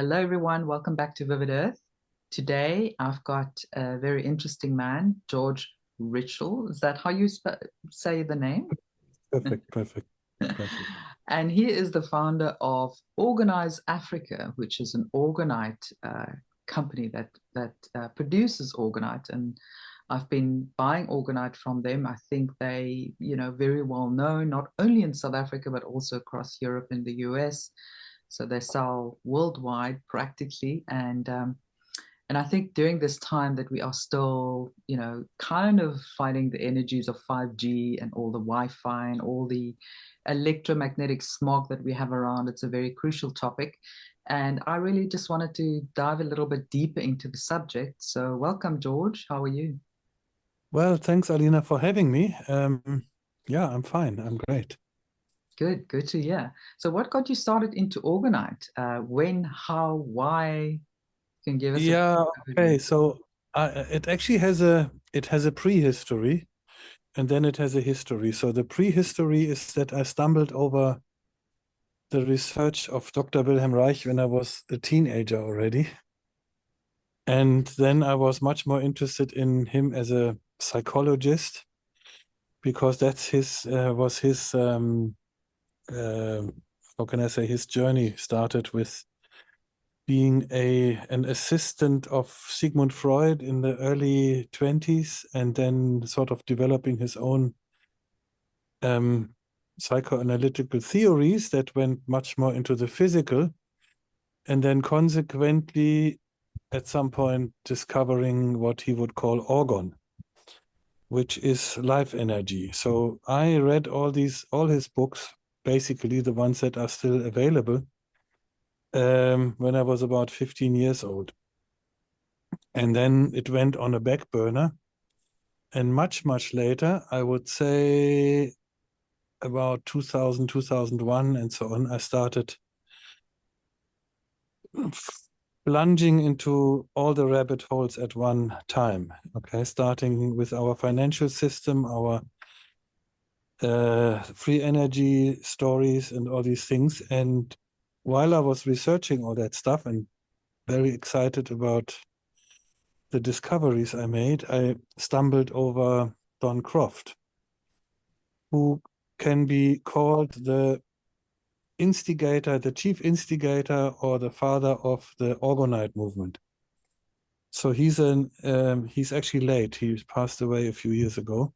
Hello, everyone. Welcome back to Vivid Earth. Today, I've got a very interesting man, Georg Ritschl. Is that how you say the name? Perfect. And he is the founder of Orgonise Africa, which is an Orgonite company that produces Orgonite. And I've been buying Orgonite from them. I think they, very well known, not only in South Africa, but also across Europe and the US. So they sell worldwide practically. And I think during this time that we are still, kind of fighting the energies of 5G and all the Wi-Fi and all the electromagnetic smog that we have around, it's a very crucial topic. And I really just wanted to dive a little bit deeper into the subject. So welcome, George. How are you? Well, thanks, Alina, for having me. Yeah, I'm fine. I'm great. Good to hear. So what got you started into Orgonite? When, how, why? You can give us a Yeah, overview. okay. So it actually has a prehistory, and then it has a history. So the prehistory is that I stumbled over the research of Dr. Wilhelm Reich when I was a teenager already. And then I was much more interested in him as a psychologist because that's his was his how can I say, his journey started with being an assistant of Sigmund Freud in the early 20s and then sort of developing his own psychoanalytical theories that went much more into the physical, and then consequently at some point discovering what he would call orgon, which is life energy. So I read all his books, basically the ones that are still available, when I was about 15 years old. And then it went on a back burner. And much later, I would say about 2000, 2001, and so on, I started plunging into all the rabbit holes at one time. Okay, starting with our financial system, our free energy stories, and all these things. And while I was researching all that stuff and very excited about the discoveries I made, I stumbled over Don Croft, who can be called the instigator, the chief instigator, or the father of the Orgonite movement. So he's actually late. He passed away a few years ago.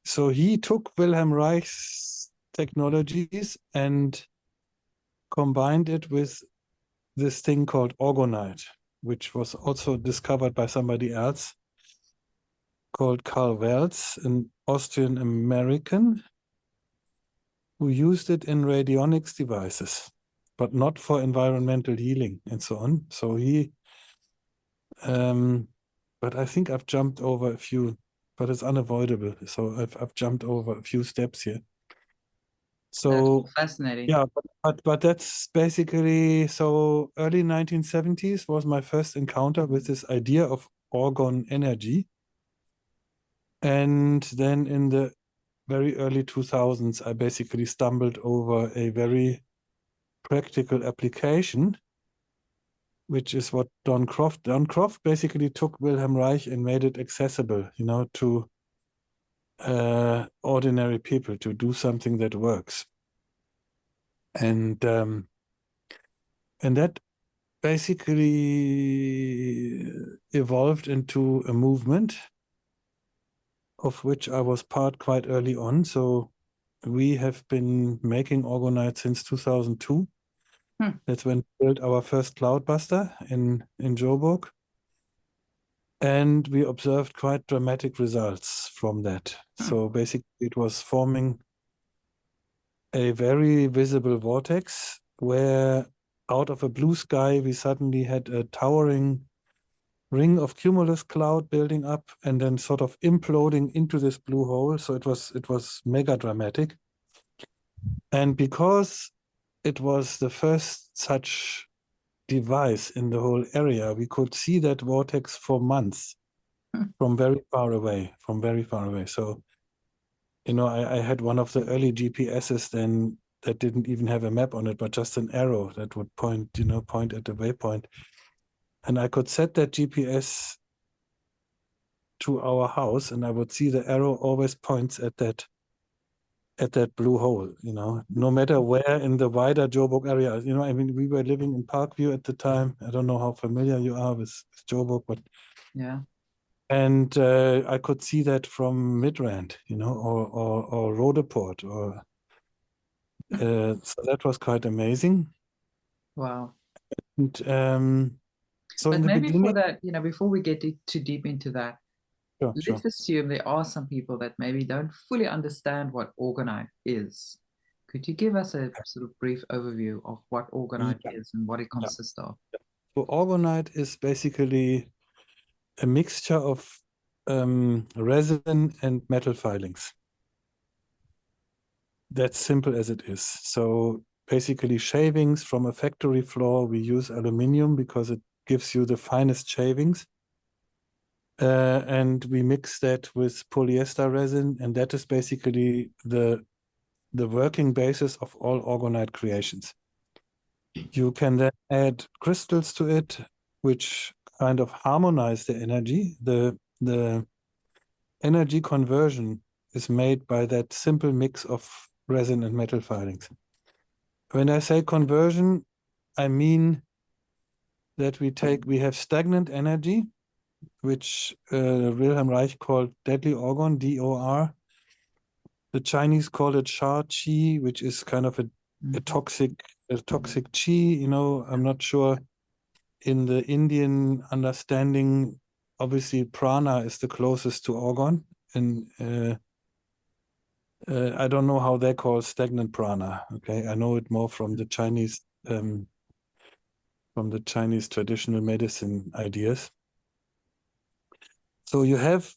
So he took Wilhelm Reich's technologies and combined it with this thing called Orgonite, which was also discovered by somebody else called Carl Welz, an Austrian American, who used it in radionics devices, but not for environmental healing and so on. So but I think I've jumped over a few, but it's unavoidable. So I've jumped over a few steps here. So Fascinating. yeah, but that's basically, so early 1970s was my first encounter with this idea of orgon energy. And then in the very early 2000s, I basically stumbled over a very practical application, which is what Don Croft basically took Wilhelm Reich and made it accessible, to ordinary people, to do something that works. And that basically evolved into a movement of which I was part quite early on. So we have been making Orgonite since 2002. That's when we built our first cloudbuster in Joburg. And we observed quite dramatic results from that. So basically it was forming a very visible vortex where out of a blue sky, we suddenly had a towering ring of cumulus cloud building up and then sort of imploding into this blue hole. So it was mega dramatic. And because it was the first such device in the whole area, we could see that vortex for months from very far away, So, I had one of the early GPSs then that didn't even have a map on it, but just an arrow that would point, point at the waypoint. And I could set that GPS to our house, and I would see the arrow always points at that blue hole, no matter where in the wider Joburg area. I mean, we were living in Parkview at the time. I don't know how familiar you are with Joburg, but yeah. And I could see that from Midrand, or Rodeport, or so that was quite amazing. Wow. And so But in the maybe for beginning, that, before we get too deep into that, sure. let's assume there are some people that maybe don't fully understand what Orgonite is. Could you give us a sort of brief overview of what Orgonite is and what it consists of? So Orgonite is basically a mixture of resin and metal filings. That's simple as it is. So basically shavings from a factory floor, we use aluminum because it gives you the finest shavings. And we mix that with polyester resin, and that is basically the working basis of all Orgonite creations. You can then add crystals to it, which kind of harmonize the energy. The energy conversion is made by that simple mix of resin and metal filings. When I say conversion, I mean that we have stagnant energy, which Wilhelm Reich called deadly orgon, DOR. The Chinese call it Sha Qi, which is kind of a toxic Qi. I'm not sure. In the Indian understanding, obviously prana is the closest to orgon, and I don't know how they call stagnant prana. Okay, I know it more from the Chinese traditional medicine ideas. So you have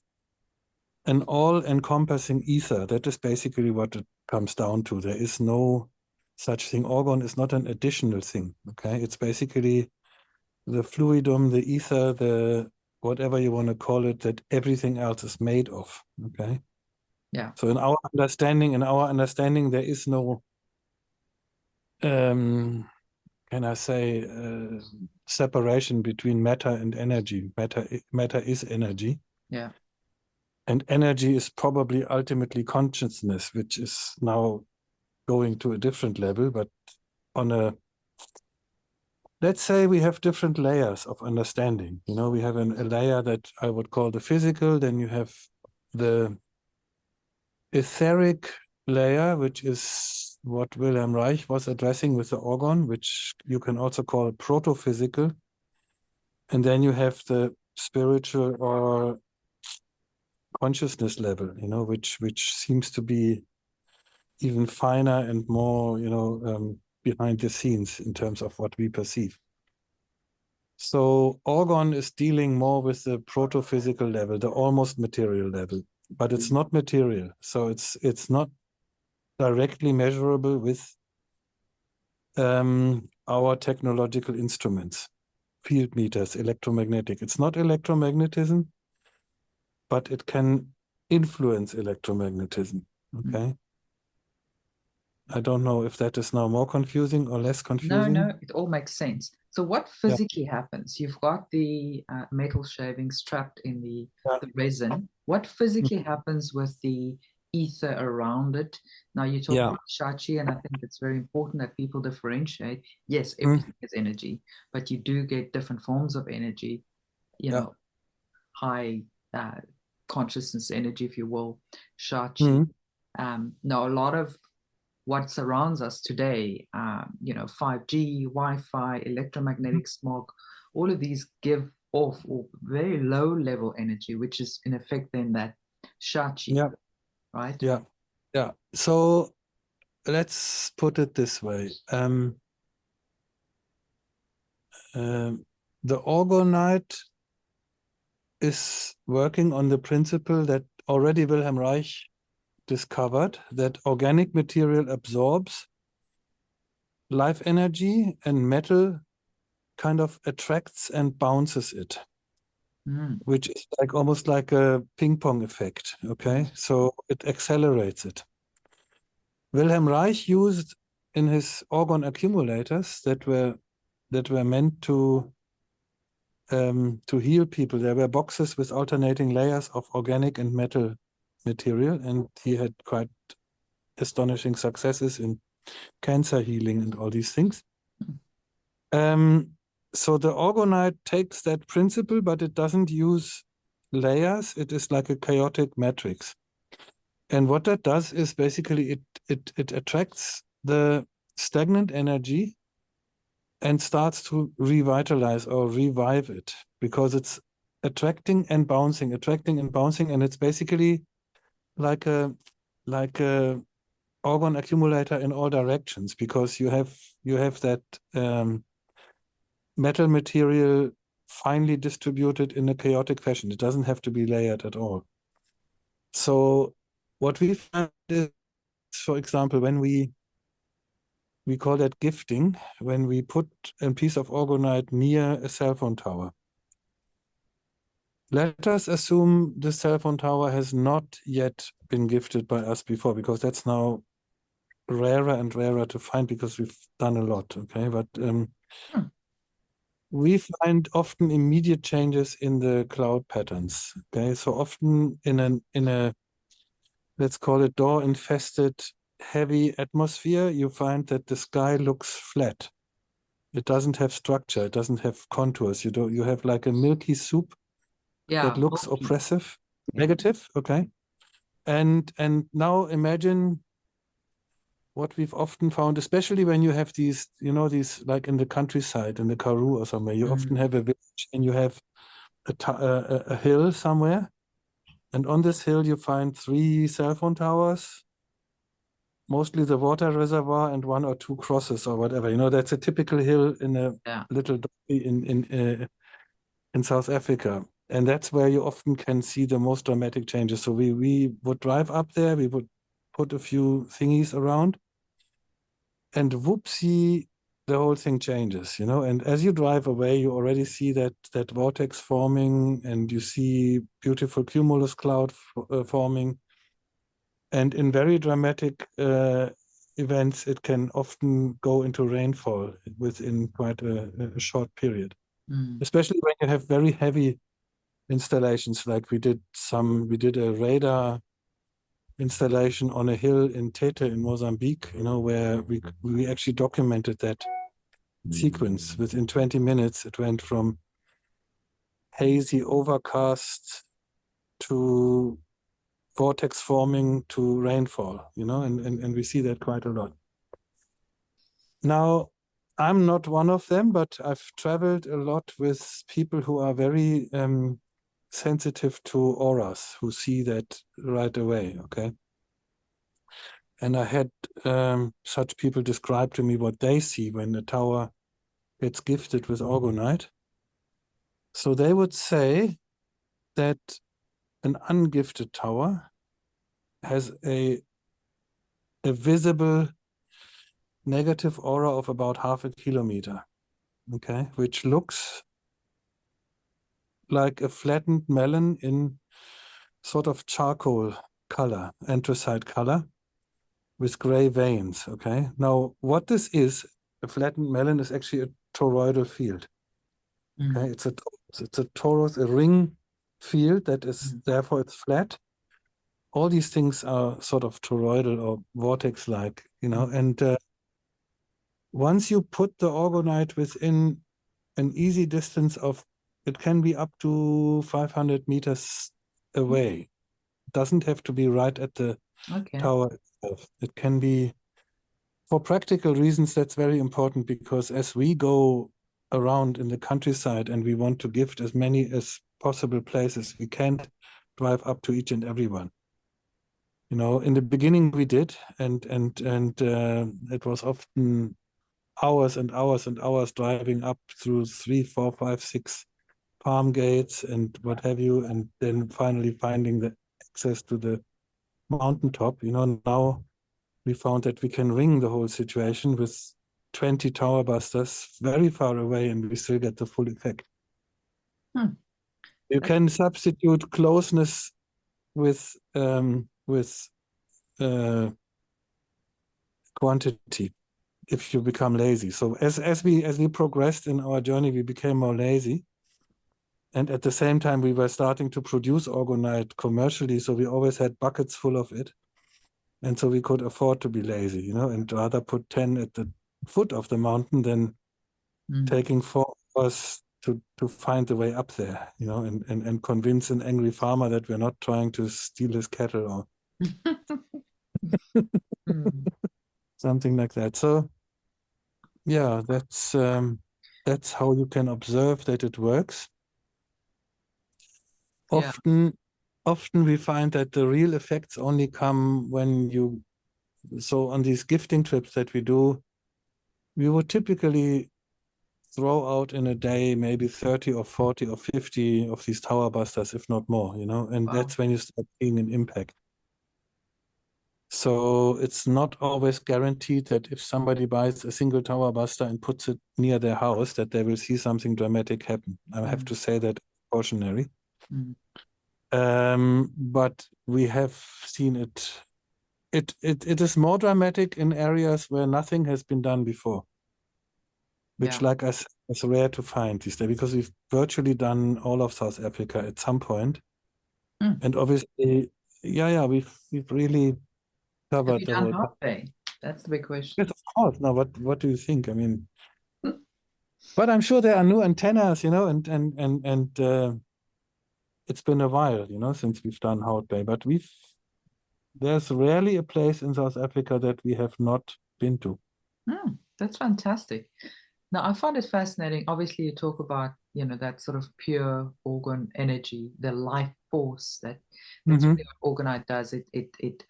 an all-encompassing ether. That is basically what it comes down to. There is no such thing. Orgon is not an additional thing. Okay, it's basically the fluidum, the ether, the whatever you want to call it, that everything else is made of. Okay. Yeah. So in our understanding, there is no, can I say, separation between matter and energy. Matter is energy. Yeah. And energy is probably ultimately consciousness, which is now going to a different level, but let's say we have different layers of understanding. We have a layer that I would call the physical, then you have the etheric layer, which is what Wilhelm Reich was addressing with the orgon, which you can also call proto-physical. And then you have the spiritual or consciousness level, which seems to be even finer and more, behind the scenes in terms of what we perceive. So orgon is dealing more with the proto-physical level, the almost material level, but it's not material. So it's not directly measurable with our technological instruments, field meters, electromagnetic. It's not electromagnetism, but it can influence electromagnetism. Okay. I don't know if that is now more confusing or less confusing. No, it all makes sense. So what physically happens? You've got the metal shavings trapped in the resin. What physically happens with the ether around it? Now you talk about Shachi, and I think it's very important that people differentiate. Yes, everything is energy, but you do get different forms of energy, high consciousness energy, if you will, Shachi. Now, a lot of what surrounds us today, 5G, Wi-Fi, electromagnetic smoke, all of these give off very low level energy, which is in effect then that Shachi, right? Yeah. So let's put it this way. The Orgonite is working on the principle that already Wilhelm Reich discovered, that organic material absorbs life energy and metal kind of attracts and bounces it, which is almost like a ping pong effect. Okay, so it accelerates it. Wilhelm Reich used orgon accumulators that were meant to heal people. There were boxes with alternating layers of organic and metal material, and he had quite astonishing successes in cancer healing and all these things. So the Orgonite takes that principle, but it doesn't use layers. It is like a chaotic matrix. And what that does is basically it attracts the stagnant energy and starts to revitalize or revive it, because it's attracting and bouncing, and it's basically like a orgon accumulator in all directions, because you have that metal material finely distributed in a chaotic fashion. It doesn't have to be layered at all. So what we find is, for example, when we call that gifting, when we put a piece of Orgonite near a cell phone tower. Let us assume the cell phone tower has not yet been gifted by us before, because that's now rarer and rarer to find, because we've done a lot, okay? But we find often immediate changes in the cloud patterns, okay? So often in a let's call it door-infested heavy atmosphere, you find that the sky looks flat. It doesn't have structure. It doesn't have contours. You have like a milky soup that looks oppressive, negative, okay? And now imagine what we've often found, especially when you have these, these like in the countryside, in the Karoo or somewhere, you often have a village and you have a hill somewhere. And on this hill, you find 3 cell phone towers, mostly the water reservoir, and 1 or 2 crosses or whatever. That's a typical hill in a little in South Africa. And that's where you often can see the most dramatic changes. So we would drive up there, we would put a few thingies around, and whoopsie, the whole thing changes, And as you drive away, you already see that vortex forming, and you see beautiful cumulus cloud forming. And in very dramatic events, it can often go into rainfall within quite a short period, especially when you have very heavy installations. Like we did a radar installation on a hill in Tete in Mozambique, where we actually documented that sequence. Within 20 minutes, it went from hazy overcast to vortex forming to rainfall, and we see that quite a lot. Now, I'm not one of them, but I've traveled a lot with people who are very sensitive to auras, who see that right away, okay? And I had such people describe to me what they see when the tower gets gifted with Orgonite. So they would say that an ungifted tower has a visible negative aura of about 0.5 kilometer, okay, which looks like a flattened melon in sort of charcoal color, anthracite color, with gray veins, okay? Now, what this is, a flattened melon, is actually a toroidal field, okay? It's a torus, a ring field that is, therefore it's flat. All these things are sort of toroidal or vortex-like, and once you put the Orgonite within an easy distance of, it can be up to 500 meters away. It doesn't have to be right at the tower itself. It can be, for practical reasons, that's very important, because as we go around in the countryside and we want to gift as many as possible places, we can't drive up to each and every one. In the beginning we did, and it was often hours and hours and hours driving up through 3, 4, 5, 6 farm gates and what have you, and then finally finding the access to the mountaintop. Now we found that we can ring the whole situation with 20 tower busters very far away, and we still get the full effect. You can substitute closeness with quantity. if you become lazy. So as we progressed in our journey, we became more lazy. And at the same time, we were starting to produce Orgonite commercially. So we always had buckets full of it. And so we could afford to be lazy, you know, and rather put 10 at the foot of the mountain than taking 4 hours to find the way up there, you know, and convince an angry farmer that we're not trying to steal his cattle or something like that. So yeah, that's how you can observe that it works. Yeah. Often we find that the real effects only come when you, so on these gifting trips that we do, we would typically throw out in a day maybe 30 or 40 or 50 of these tower busters, if not more, you know, and Wow. that's when you start seeing an impact. So it's not always guaranteed that if somebody buys a single tower buster and puts it near their house, that they will see something dramatic happen. I have to say that cautionary. But we have seen it. It is more dramatic in areas where nothing has been done before, which, like I said, is rare to find these days, because we've virtually done all of South Africa at some point. And obviously, we've really covered Have you the done whole. Hot Bay? That's the big question. Yes, of course. Now, what do you think? I mean, but I'm sure there are new antennas, you know, and it's been a while, you know, since we've done Hout Bay, but there's rarely a place in South Africa that we have not been to. That's fantastic. Now, I find it fascinating. Obviously, you talk about, you know, that sort of pure organ energy, the life force that's really what Orgonite does. It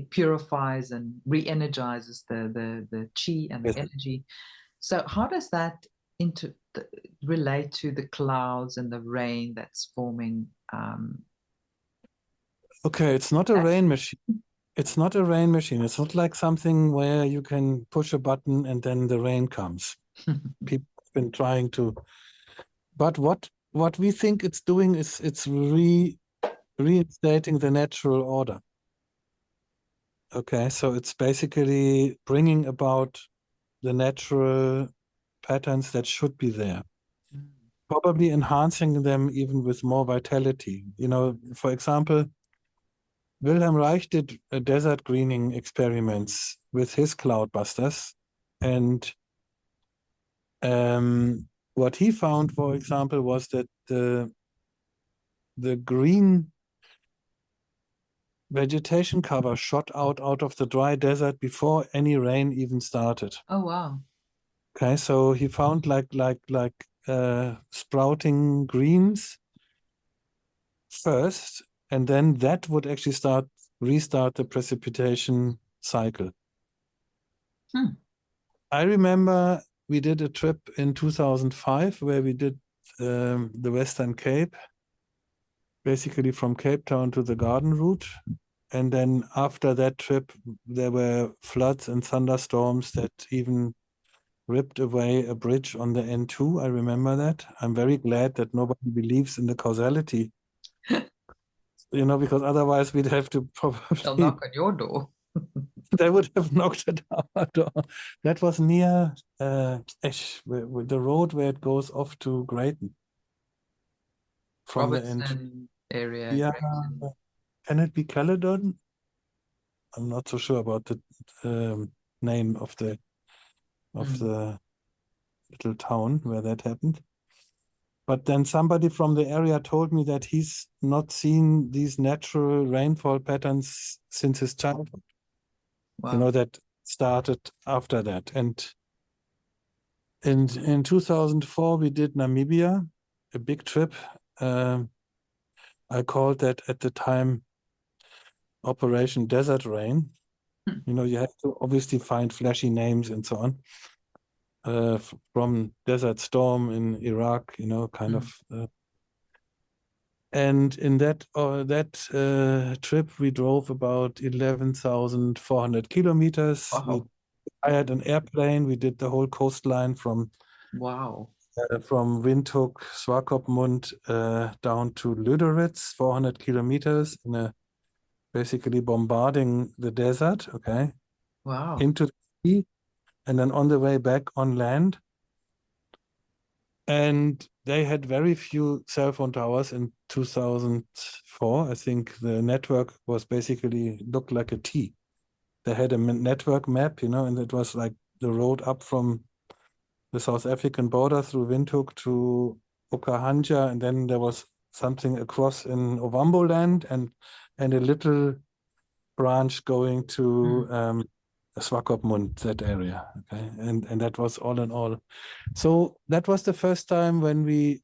purifies and re-energizes the chi and the energy. So how does that relate to the clouds and the rain that's forming? Okay, it's not a rain machine. It's not a rain machine. It's not like something where you can push a button and then the rain comes. People have been trying to, but what we think it's doing is it's reinstating the natural order. Okay, so it's basically bringing about the natural patterns that should be there. Probably enhancing them even with more vitality. You know, for example, Wilhelm Reich did desert greening experiments with his cloudbusters, and what he found, for example, was that the green vegetation cover shot out of the dry desert before any rain even started. Oh, wow. Okay, so he found like sprouting greens first, and then that would actually restart the precipitation cycle. I remember we did a trip in 2005 where we did the Western Cape, basically from Cape Town to the Garden Route. And then after that trip, there were floods and thunderstorms that even ripped away a bridge on the N2. I remember that. I'm very glad that nobody believes in the causality, you know, because otherwise we'd have to probably... They'll knock on your door. They would have knocked at our door. That was near Esch, the road where it goes off to Greyton. From Robertson the end. area. Yeah. Can it be Caledon? I'm not so sure about the name of the little town where that happened. But then somebody from the area told me that he's not seen these natural rainfall patterns since his childhood. Wow. You know, that started after that. And in 2004, we did Namibia, a big trip. I called that at the time Operation Desert Rain. You know, you have to obviously find flashy names and so on. From Desert Storm in Iraq, you know, kind of. And in that trip, we drove about 11,400 kilometers. Wow. We hired an airplane. We did the whole coastline from Windhoek, Swakopmund down to Lüderitz, 400 kilometers, basically bombarding the desert. Okay. Wow. Into the sea. and then on the way back on land. And they had very few cell phone towers in 2004. I think the network was basically looked like a T. They had a network map, and it was like the road up from the South African border through Windhoek to Okahanja, and then there was something across in Ovambo land and a little branch going to Swakopmund, that area. Okay, and that was all in all. So that was the first time when we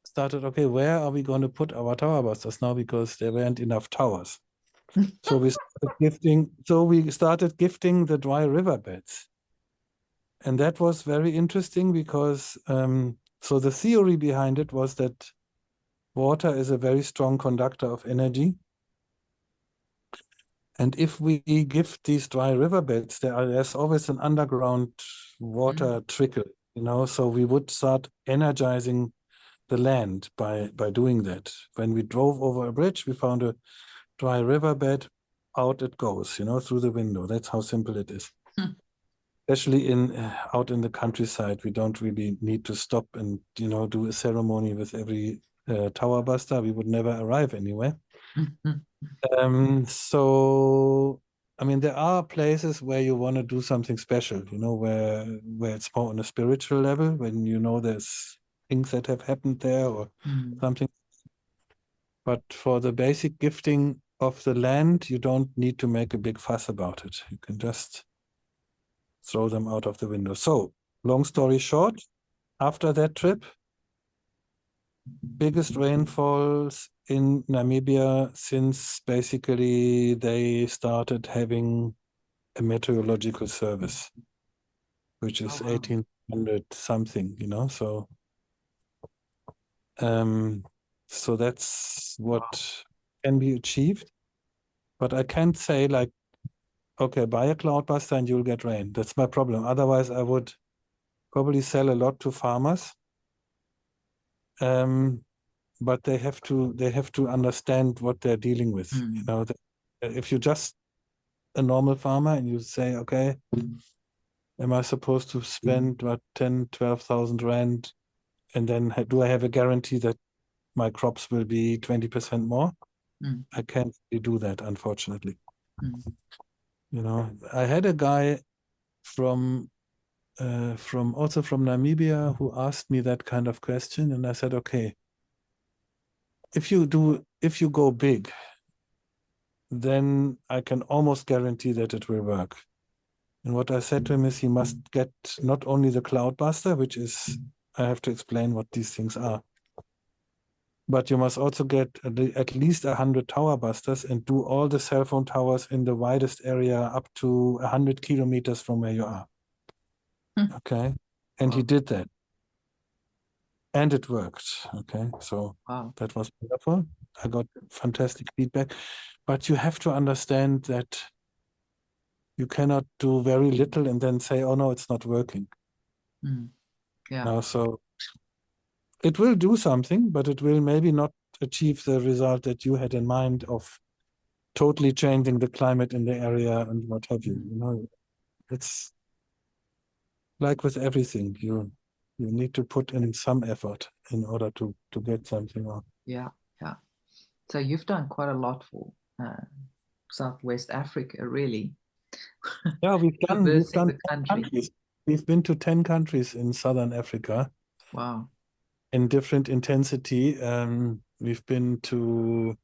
started, okay, where are we going to put our tower busters now, because there weren't enough towers. So we started gifting the dry riverbeds. And that was very interesting because so the theory behind it was that water is a very strong conductor of energy. And if we gift these dry riverbeds, there's always an underground water trickle, so we would start energizing the land by doing that. When we drove over a bridge, we found a dry riverbed, out it goes, through the window. That's how simple it is. Especially out in the countryside, we don't really need to stop and do a ceremony with every tower buster. We would never arrive anywhere. So I mean, there are places where you want to do something special, where it's more on a spiritual level, when there's things that have happened there or something. But for the basic gifting of the land, you don't need to make a big fuss about it. You can just throw them out of the window. So, long story short, after that trip, biggest rainfalls in Namibia since basically they started having a meteorological service, which is 1800 something, so that's what can be achieved. But I can't say like, okay, buy a cloudbuster and you'll get rain. That's my problem. Otherwise, I would probably sell a lot to farmers. But they have to understand what they're dealing with. If you're just a normal farmer and you say, okay, am I supposed to spend about 10, 12,000 rand, and then do I have a guarantee that my crops will be 20% more? I can't really do that, unfortunately. I had a guy from Namibia who asked me that kind of question, and I said, okay, if you go big, then I can almost guarantee that it will work. And what I said to him is he must get not only the cloudbuster, which is, I have to explain what these things are, but you must also get at least 100 tower busters and do all the cell phone towers in the widest area up to 100 kilometers from where you are. Okay. And he did that. And it worked. Okay. So that was wonderful. I got fantastic feedback. But you have to understand that you cannot do very little and then say, oh no, it's not working. So it will do something, but it will maybe not achieve the result that you had in mind of totally changing the climate in the area and what have you. It's like with everything, you need to put in some effort in order to get something on. Yeah. So you've done quite a lot for Southwest Africa, really. Yeah, we've done the countries. We've been to 10 countries in Southern Africa. Wow. In different intensity. We've been to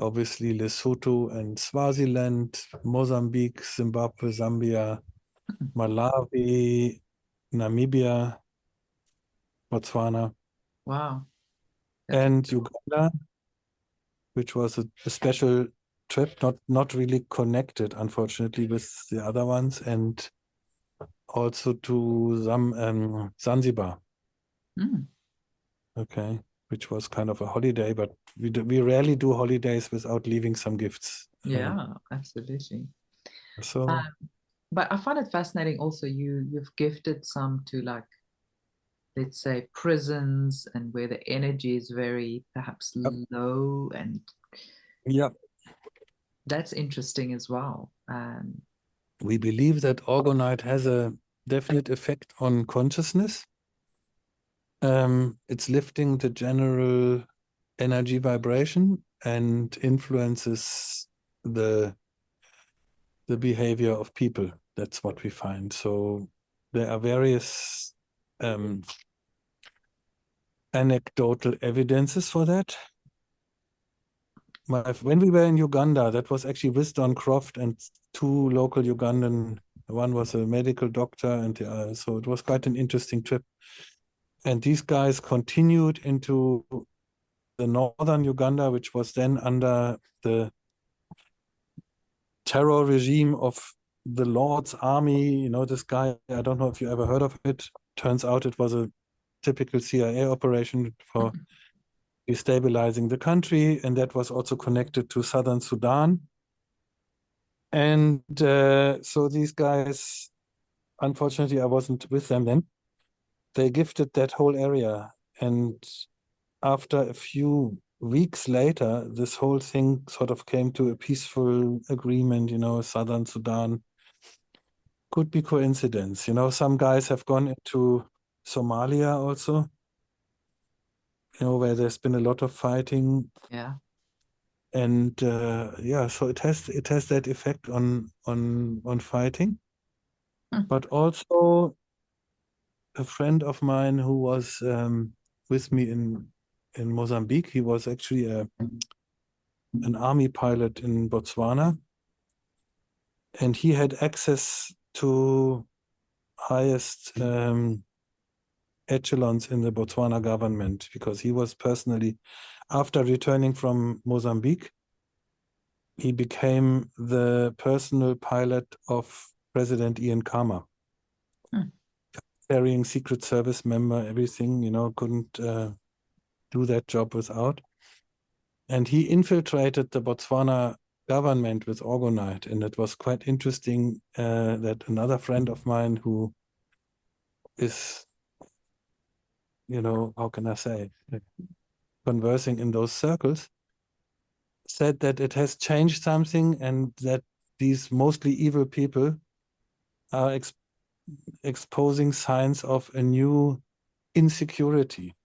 obviously Lesotho and Swaziland, Mozambique, Zimbabwe, Zambia, Malawi, Namibia, Botswana. Wow. And Uganda, which was a special trip, not really connected, unfortunately, with the other ones, and also to Zanzibar. Okay, which was kind of a holiday, but we rarely do holidays without leaving some gifts. Yeah, absolutely. So, but I find it fascinating also, you've gifted some to, like, let's say, prisons, and where the energy is very perhaps low, and yeah, that's interesting as well. we believe that Orgonite has a definite effect on consciousness. It's lifting the general energy vibration and influences the behavior of people. That's what we find. So there are various anecdotal evidences for that. When we were in Uganda, that was actually with Don Croft and two local Ugandan. One was a medical doctor, and so it was quite an interesting trip. And these guys continued into the northern Uganda, which was then under the terror regime of the Lord's Army. You know, this guy, I don't know if you ever heard of it. Turns out it was a typical CIA operation for destabilizing the country, and that was also connected to southern Sudan. And so these guys, unfortunately, I wasn't with them then. They gifted that whole area, and after a few weeks later, this whole thing sort of came to a peaceful agreement. You know, southern Sudan. Could be coincidence. You know, some guys have gone into Somalia also, you know, where there's been a lot of fighting. Yeah. And yeah, so it has that effect on fighting. But also a friend of mine who was with me in Mozambique, he was actually an army pilot in Botswana, and he had access to highest echelons in the Botswana government, because he was personally, after returning from Mozambique, he became the personal pilot of President Ian Khama, carrying Secret Service member, everything, you know, couldn't do that job without. And he infiltrated the Botswana government with Orgonite, and it was quite interesting that another friend of mine who is, you know, how can I say, conversing in those circles, said that it has changed something, and that these mostly evil people are exposing signs of a new insecurity.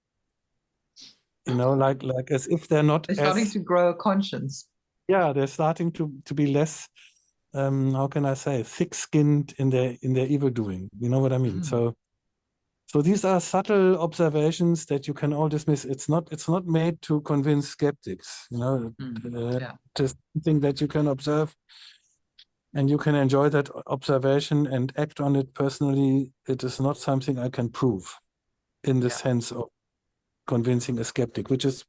You know, like as if they're not They're starting to grow a conscience. Yeah, they're starting to be less, how can I say, thick-skinned in their evil doing. You know what I mean? So these are subtle observations that you can all dismiss. It's not made to convince skeptics. You know, just something that you can observe, and you can enjoy that observation and act on it personally. It is not something I can prove in the sense of convincing a skeptic, which is,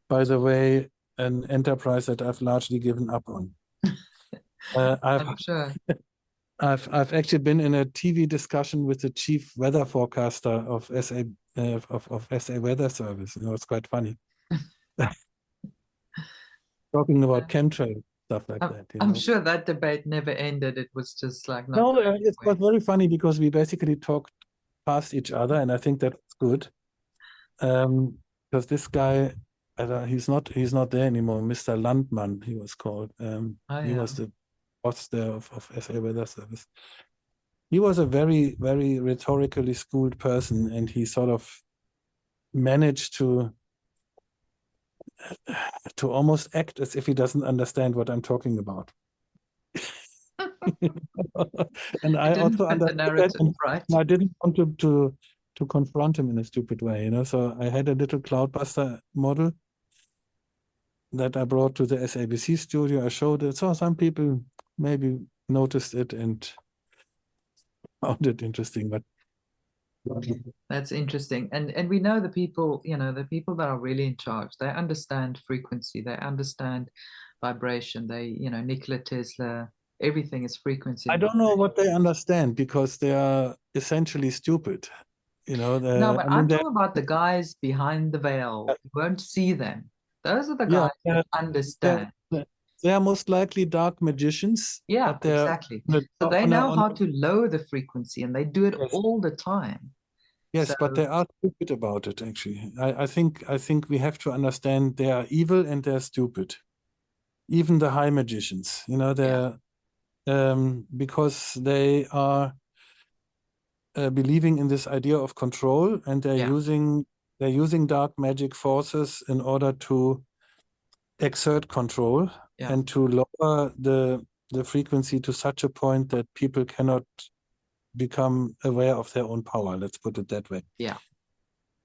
by the way, an enterprise that I've largely given up on. I'm sure. I've actually been in a TV discussion with the chief weather forecaster of SA Weather Service. You know, it's quite funny. Talking about chemtrail stuff like that. You I'm know? sure that debate never ended. It was just like no, it was very funny because we basically talked past each other, and I think that's good. Because this guy, he's not there anymore. Mr. Landman, he was called. He was the boss there of SA Weather Service. He was a very, very rhetorically schooled person, and he sort of managed to almost act as if he doesn't understand what I'm talking about. And I also understood that, and right? I didn't want to confront him in a stupid way, you know. So I had a little Cloudbuster model that I brought to the SABC studio. I showed it, so some people maybe noticed it and found it interesting. But that's interesting, and we know the people, you know, the people that are really in charge, they understand frequency, they understand vibration. They, you know, Nikola Tesla, everything is frequency. I don't know what they understand, because they are essentially stupid. You know, no, but I'm talking about the guys behind the veil. You won't see them. Those are the guys that understand. They are most likely dark magicians. Yeah, exactly. So they know how to lower the frequency, and they do it all the time. Yes, but they are stupid about it, actually. I think we have to understand they are evil and they're stupid. Even the high magicians, you know, because they are believing in this idea of control, and they're using dark magic forces in order to exert control and to lower the frequency to such a point that people cannot become aware of their own power. Let's put it that way. Yeah.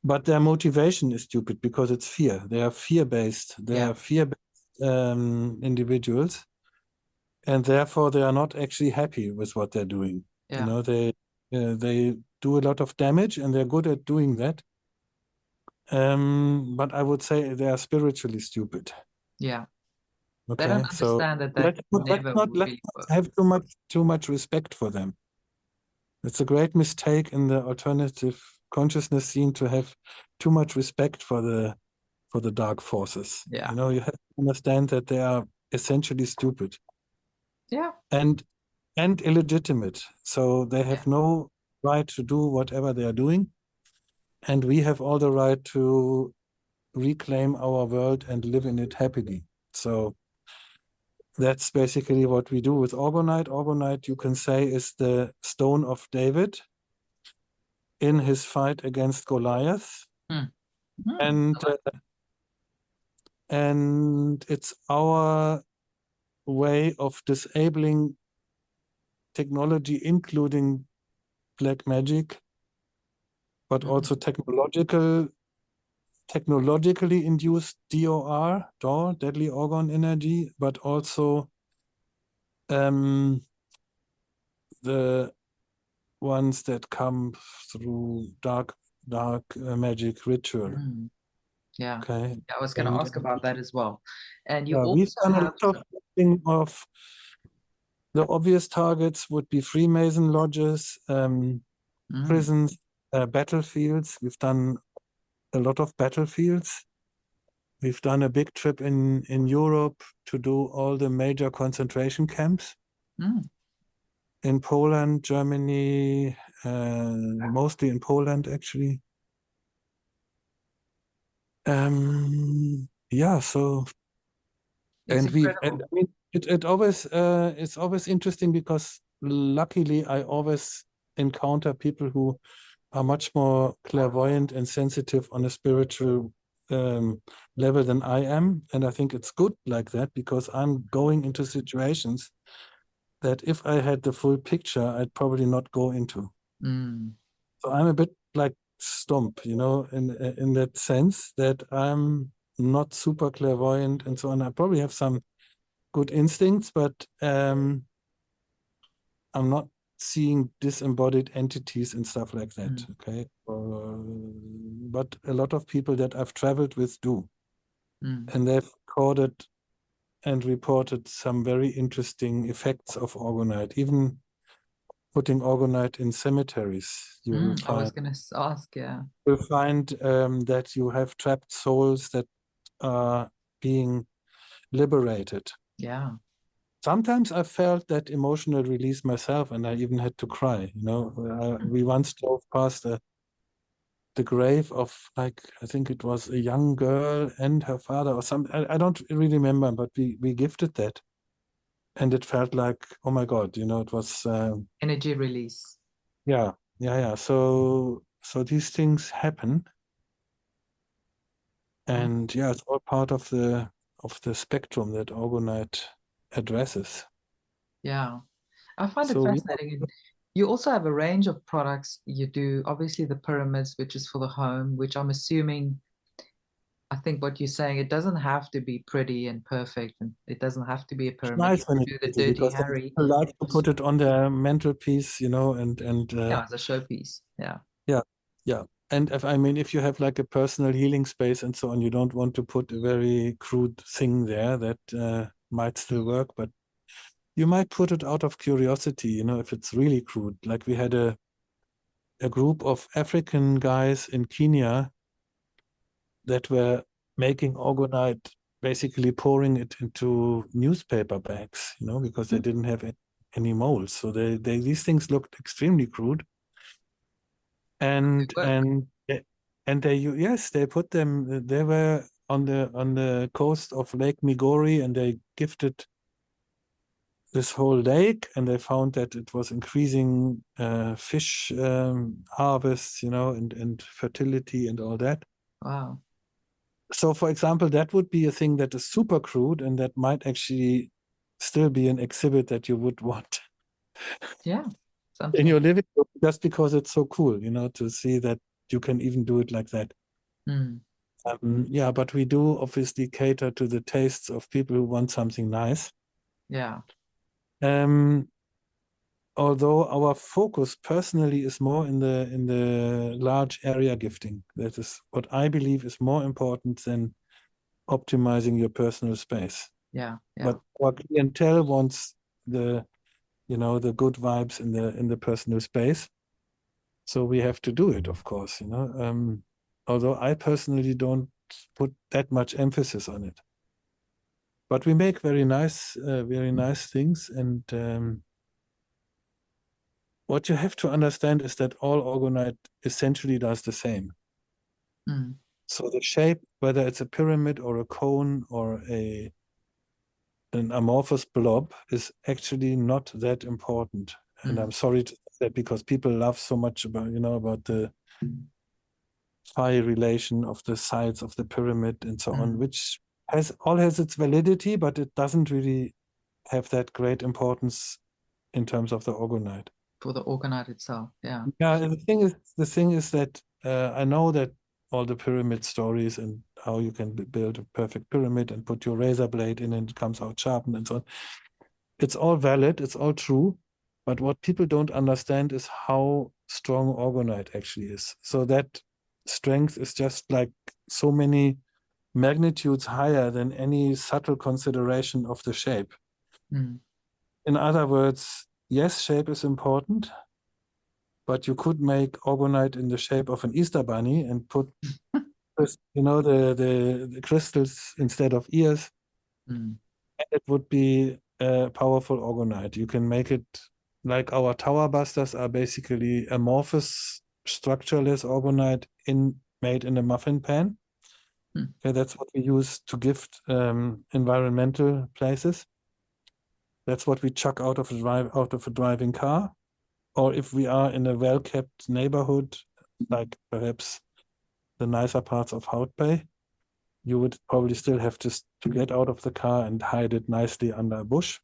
But their motivation is stupid because it's fear. They are fear-based. They are fear-based individuals, and therefore they are not actually happy with what they're doing. Yeah. You know, they do a lot of damage, and they're good at doing that. But I would say they are spiritually stupid. Yeah. Okay, they don't so understand that let's not really work. have too much respect for them. It's a great mistake in the alternative consciousness scene to have too much respect for the dark forces. Yeah. You know, you have to understand that they are essentially stupid. Yeah. And illegitimate. So they have no right to do whatever they are doing. And we have all the right to reclaim our world and live in it happily. So that's basically what we do with Orgonite. Orgonite, you can say, is the stone of David in his fight against Goliath. And it's our way of disabling technology, including black magic, but also technologically induced DOR, deadly organ energy, but also the ones that come through dark magic ritual. Yeah. Okay. I was going to ask about that as well. And you we've also done have a lot of testing of the obvious targets would be Freemason lodges, prisons, battlefields. We've done a lot of battlefields. We've done a big trip in Europe to do all the major concentration camps. In Poland, Germany, mostly in Poland, actually. Yeah, so it's and I mean it always it's always interesting because luckily I always encounter people who are much more clairvoyant and sensitive on a spiritual level than I am, and I think it's good like that because I'm going into situations that if I had the full picture, I'd probably not go into. So I'm a bit like Stump, you know, in that sense that I'm not super clairvoyant and so on. I probably have some good instincts, but I'm not seeing disembodied entities and stuff like that. Okay, but a lot of people that I've traveled with do, and they've recorded and reported some very interesting effects of Orgonite. Even putting Orgonite in cemeteries, you will find. I was going to ask, You'll find that you have trapped souls that are being liberated. Yeah. Sometimes I felt that emotional release myself, and I even had to cry. You know, we once drove past the grave of, like, I think it was a young girl and her father or something. I don't really remember, but we gifted that, and it felt like, oh my God, you know, it was energy release. Yeah. So these things happen, and yeah, it's all part of the spectrum that Orgonite addresses. Yeah, I find it So fascinating. And you also have a range of products. You do obviously the pyramids, which is for the home, which I'm assuming, I think what you're saying, it doesn't have to be pretty and perfect, and it doesn't have to be a it's pyramid. nice You when can it's do the pretty Dirty because then Harry. people like to put it on their mantelpiece, you know, and Yeah, as a showpiece. Yeah. yeah. And if you have like a personal healing space and so on, you don't want to put a very crude thing there that might still work, but you might put it out of curiosity, you know, if it's really crude. Like we had a group of African guys in Kenya that were making Orgonite, basically pouring it into newspaper bags, you know, because they didn't have any molds. So these things looked extremely crude. And they put them. They were on the coast of Lake Migori, and they gifted this whole lake, and they found that it was increasing fish harvests, and fertility and all that. Wow. So, for example, that would be a thing that is super crude, and that might actually still be an exhibit that you would want Yeah. in your living room, just because it's so cool, to see that you can even do it like that. Mm. Yeah, but we do obviously cater to the tastes of people who want something nice. Yeah. Although our focus personally is more in the large area gifting. That is what I believe is more important than optimizing your personal space. Yeah. But our clientele wants the good vibes in the personal space. So we have to do it, of course, although I personally don't put that much emphasis on it. But we make very nice things. And what you have to understand is that all Orgonite essentially does the same. Mm. So the shape, whether it's a pyramid or a cone or an amorphous blob, is actually not that important. And I'm sorry to say that, because people love so much about the phi relation of the sides of the pyramid and so on, which has its validity, but it doesn't really have that great importance in terms of the Orgonite. For the Orgonite itself, yeah. Yeah, and the thing is that I know that all the pyramid stories and how you can build a perfect pyramid and put your razor blade in and it comes out sharpened and so on. It's all valid, it's all true, but what people don't understand is how strong Orgonite actually is. So that strength is just like so many magnitudes higher than any subtle consideration of the shape. Mm. In other words, yes, shape is important, but you could make Orgonite in the shape of an Easter bunny and put the crystals instead of ears. Mm. It would be a powerful Orgonite. You can make it like our tower busters are basically amorphous, structureless Orgonite made in a muffin pan. Mm. Okay, that's what we use to gift environmental places. That's what we chuck out of a driving car. Or if we are in a well-kept neighborhood, like perhaps the nicer parts of Hout Bay, you would probably still have to get out of the car and hide it nicely under a bush,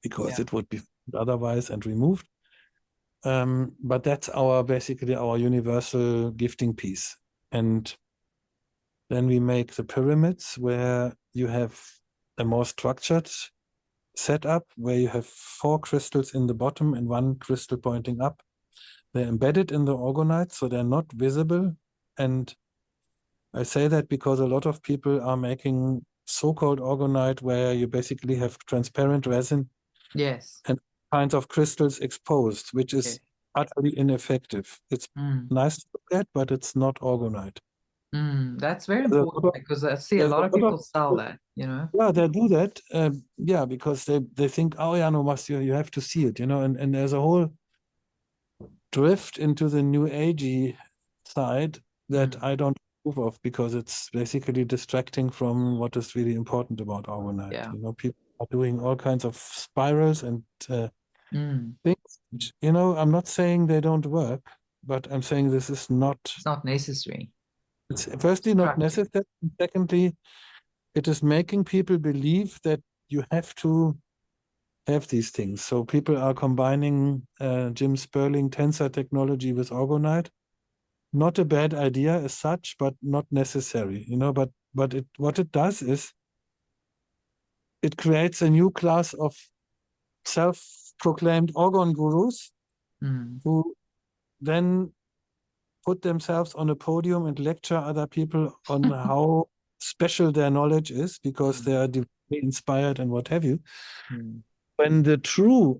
because it would be otherwise and removed. But that's basically our universal gifting piece. And then we make the pyramids, where you have a more structured setup, where you have 4 crystals in the bottom and 1 crystal pointing up. They're embedded in the Orgonite, so they're not visible. And I say that because a lot of people are making so-called Orgonite where you basically have transparent resin and kinds of crystals exposed, which is utterly ineffective. It's nice to look at, but it's not Orgonite. That's very important, because I see a lot of people sell that, Yeah, they do that. Because they think, oh yeah, no, you have to see it, and there's a whole drift into the new agey side that I don't approve of, because it's basically distracting from what is really important about Orgonite. People are doing all kinds of spirals and things. I'm not saying they don't work, but I'm saying this is not. It's not necessary. It's firstly not necessary. Secondly, it is making people believe that you have to have these things. So people are combining Jim Sperling tensor technology with Orgonite. Not a bad idea as such, but not necessary. But what it does is it creates a new class of self-proclaimed orgon gurus who then put themselves on a podium and lecture other people on how special their knowledge is, because they are divinely inspired and what have you. When the true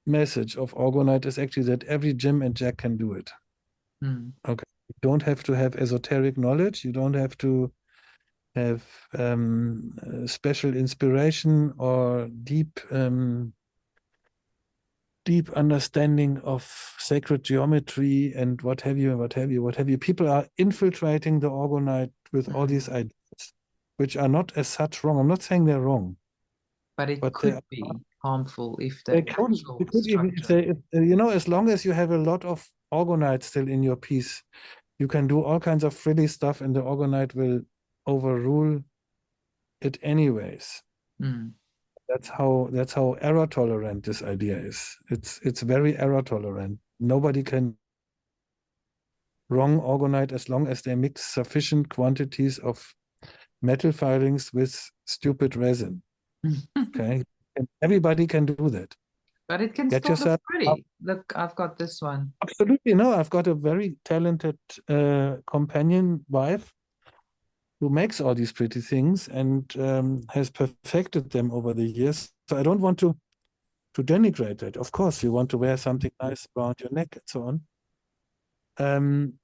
message of Orgonite is actually that every Jim and Jack can do it. Okay, you don't have to have esoteric knowledge. You don't have to have special inspiration or deep understanding of sacred geometry and what have you. People are infiltrating the Orgonite with all these ideas, which are not as such wrong. I'm not saying they're wrong. But it But could be harmful if the they could, actual even if structure. they, you know, as long as you have a lot of Orgonite still in your piece, you can do all kinds of frilly stuff, and the Orgonite will overrule it anyways. Mm. That's how error tolerant this idea is. It's very error tolerant. Nobody can wrong Orgonite as long as they mix sufficient quantities of metal filings with stupid resin. Okay, and everybody can do that. But it can Get still look yourself up. pretty. Look, I've got this one. Absolutely, no. I've got a very talented companion wife who makes all these pretty things and has perfected them over the years. So I don't want to denigrate it. Of course, you want to wear something nice around your neck and so on.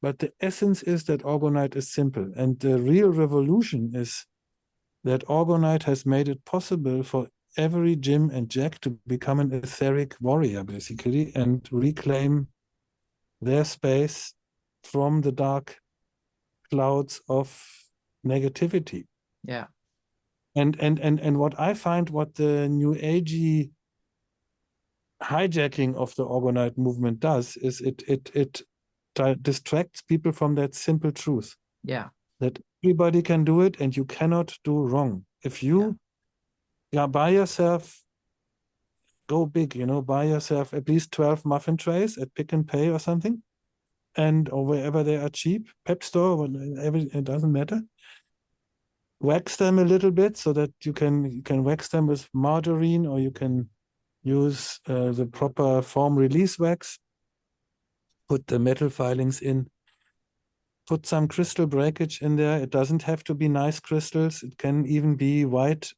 But the essence is that Orgonite is simple. And the real revolution is that Orgonite has made it possible for every Jim and Jack to become an etheric warrior, basically, and reclaim their space from the dark clouds of negativity. Yeah. And what I find, what the new agey hijacking of the Orgonite movement does is it distracts people from that simple truth. Yeah. That everybody can do it and you cannot do wrong. If you buy yourself, go big, you know, buy yourself at least 12 muffin trays at Pick and Pay or something, or wherever they are cheap, Pep Store, whatever, it doesn't matter. Wax them a little bit so that you can wax them with margarine, or you can use the proper foam release wax. Put the metal filings in. Put some crystal breakage in there. It doesn't have to be nice crystals. It can even be white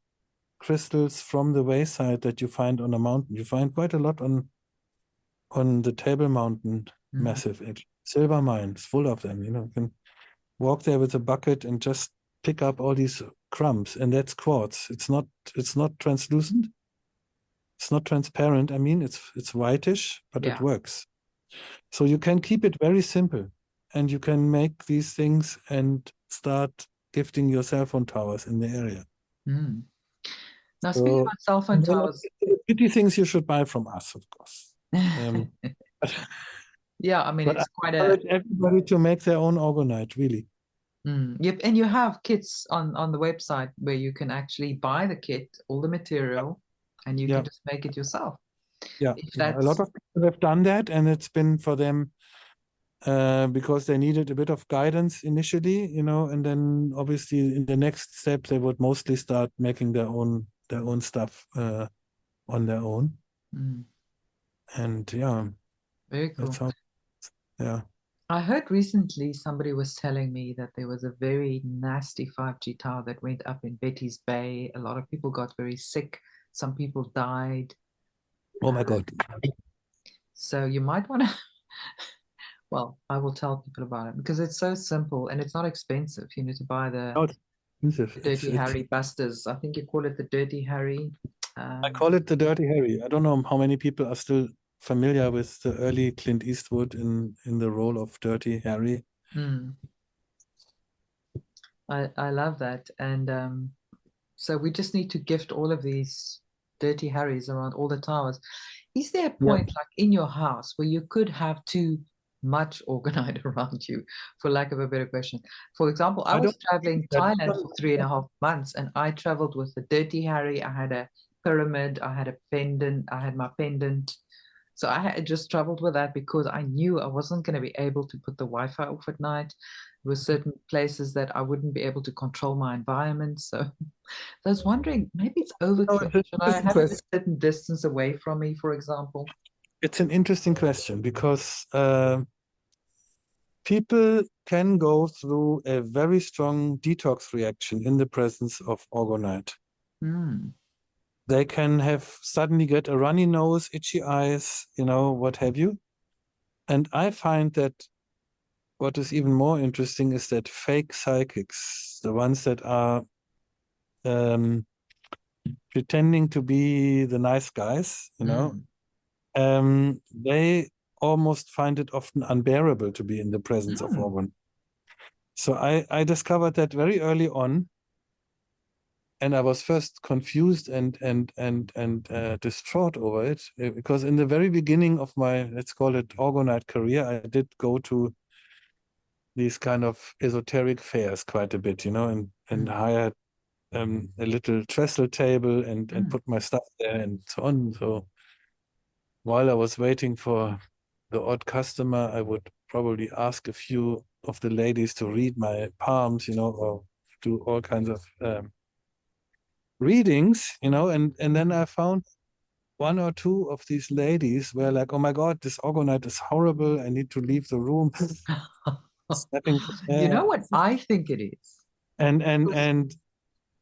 crystals from the wayside that you find on a mountain. You find quite a lot on the Table Mountain massive. Silver mines, full of them. You know, you can walk there with a bucket and just pick up all these crumbs, and that's quartz. It's not translucent. It's not transparent. I mean, it's whitish, but it works. So you can keep it very simple, and you can make these things and start gifting your cell phone towers in the area. Now, speaking about cell phone towers, pretty things you should buy from us, of course. Yeah, I mean, it's quite a. Everybody to make their own Orgonite, really. Yep, and you have kits on the website where you can actually buy the kit, all the material, and you can just make it yourself. Yeah, a lot of people have done that, and it's been for them because they needed a bit of guidance initially, you know, and then obviously in the next step they would mostly start making their own stuff on their own. And very cool. That's how, I heard recently somebody was telling me that there was a very nasty 5G tower that went up in Betty's Bay. A lot of people got very sick. Some people died. Oh my God. So you might want to, well, I will tell people about it because it's so simple and it's not expensive, you know, to buy the Dirty Harry busters. I think you call it the Dirty Harry. I call it the Dirty Harry. I don't know how many people are still familiar with the early Clint Eastwood in the role of Dirty Harry. I love that. And so we just need to gift all of these Dirty Harrys around all the towers. Is there a point like in your house where you could have too much Orgonite around you, for lack of a better question? For example, I was traveling Thailand for 3.5 months, and I traveled with the Dirty Harry. I had a pyramid, I had a pendant, I had my pendant. So I had just traveled with that because I knew I wasn't going to be able to put the Wi-Fi off at night. There were certain places that I wouldn't be able to control my environment. So I was wondering, maybe it's overkill. Should I have it a certain distance away from me, for example? It's an interesting question because people can go through a very strong detox reaction in the presence of Orgonite. They can suddenly get a runny nose, itchy eyes, you know, what have you. And I find that what is even more interesting is that fake psychics, the ones that are pretending to be the nice guys, you know, they almost find it often unbearable to be in the presence of Orgonite. So I discovered that very early on. I was first confused and distraught over it, because in the very beginning of my, let's call it, Orgonite career, I did go to these kind of esoteric fairs quite a bit, and hired a little trestle table and put my stuff there and so on. So while I was waiting for the odd customer, I would probably ask a few of the ladies to read my palms, or do all kinds of readings, and then I found one or two of these ladies were like, "Oh my God, this Orgonite is horrible. I need to leave the room." Stepping from You know there. what I think it is? And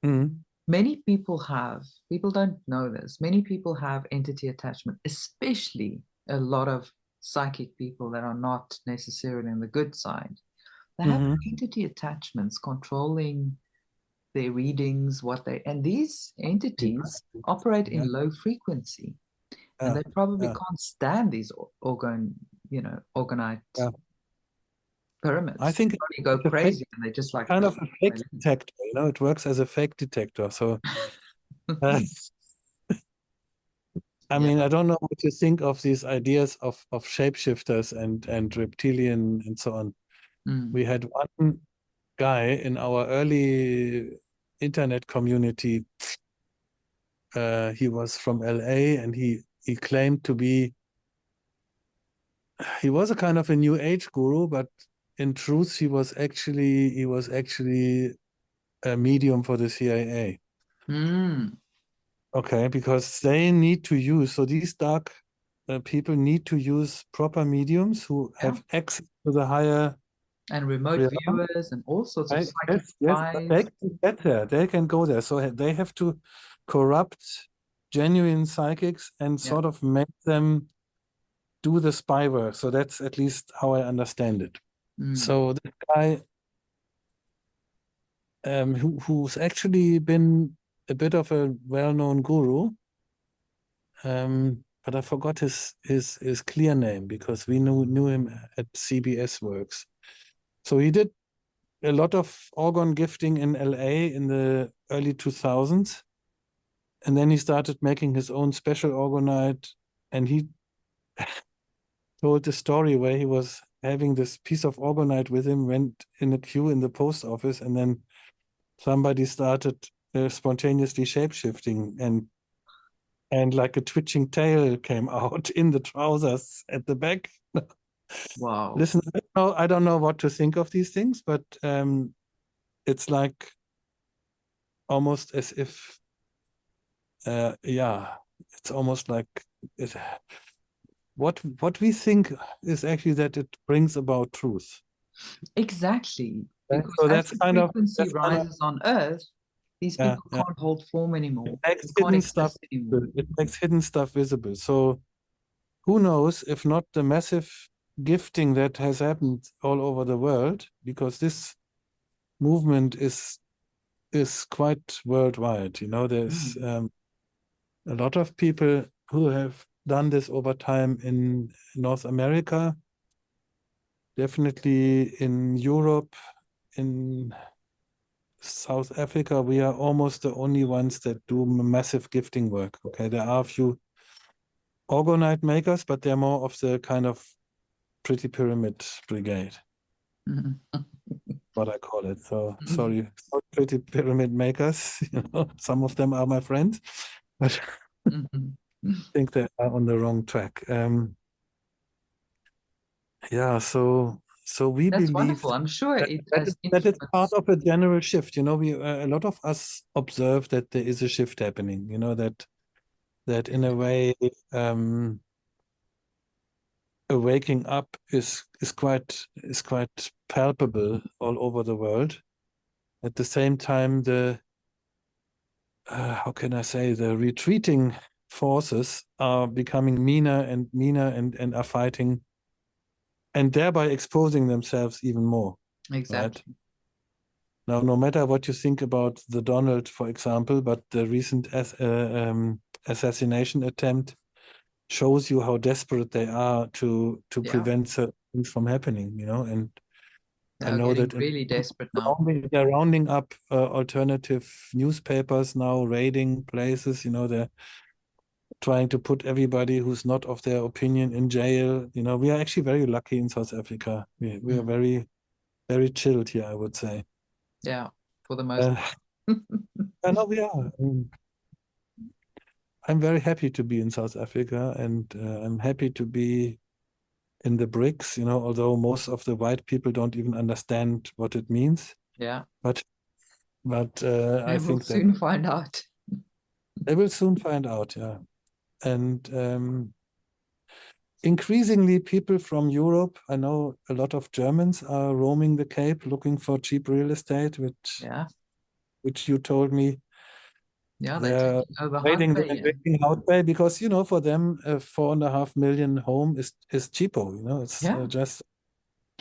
mm, Many people don't know this, many people have entity attachment, especially a lot of psychic people that are not necessarily on the good side. They have entity attachments controlling their readings, and these entities operate in low frequency, and they probably can't stand these orgonite pyramids. I think they go crazy and they just like kind of a fake detector, it works as a fake detector. So I mean, I don't know what you think of these ideas of shapeshifters and reptilian and so on. We had one guy in our early internet community. He was from LA, and he claimed to be, he was a kind of a new age guru, but in truth he was actually a medium for the CIA. Okay, because they need to use, so these dark people need to use proper mediums who have access to the higher and remote viewers and all sorts of psychic spies. They can get there. They can go there. So they have to corrupt genuine psychics and sort of make them do the spy work. So that's at least how I understand it. So the guy who's actually been a bit of a well-known guru, but I forgot his clear name because we knew him at CBS Works. So he did a lot of organ gifting in LA in the early 2000s. And then he started making his own special Orgonite. And he told the story where he was having this piece of Orgonite with him, went in a queue in the post office, and then somebody started spontaneously shapeshifting, and like a twitching tail came out in the trousers at the back. Wow. Listen, I don't know what to think of these things, but it's like almost as if, it's almost like what we think is actually that it brings about truth. Exactly. Because so as that's the kind frequency of rises on Earth, these people can't hold form anymore. It makes hidden stuff visible. So who knows if not the massive gifting that has happened all over the world, because this movement is quite worldwide. There's a lot of people who have done this over time in North America, definitely in Europe, in South Africa. We are almost the only ones that do massive gifting work. Okay, there are a few Orgonite makers, but they're more of the kind of pretty pyramid brigade. What I call it. So sorry, pretty pyramid makers. Some of them are my friends, but I think they are on the wrong track. So we That's believe wonderful. I'm sure that it's part of a general shift. We a lot of us observe that there is a shift happening. That in a way, a waking up is quite palpable all over the world. At the same time, the how can I say, the retreating forces are becoming meaner and are fighting, and thereby exposing themselves even more. Exactly. Right? Now, no matter what you think about the Donald, for example, but the recent assassination attempt shows you how desperate they are to prevent certain things from happening, They I are know getting that really desperate now. they're rounding up alternative newspapers now, raiding places. They're trying to put everybody who's not of their opinion in jail. We are actually very lucky in South Africa. We are very, very chilled here, I would say. Yeah, for the most part. I know we are. I'm very happy to be in South Africa, and I'm happy to be in the BRICS, although most of the white people don't even understand what it means. Yeah. But They I will think that soon find out. they will soon find out, yeah. And increasingly, people from Europe, I know a lot of Germans are roaming the Cape looking for cheap real estate, which you told me. Yeah, they're They're taking over Hout waiting, Bay. waiting out there because, for them, a 4.5 million home is cheapo. It's Yeah, just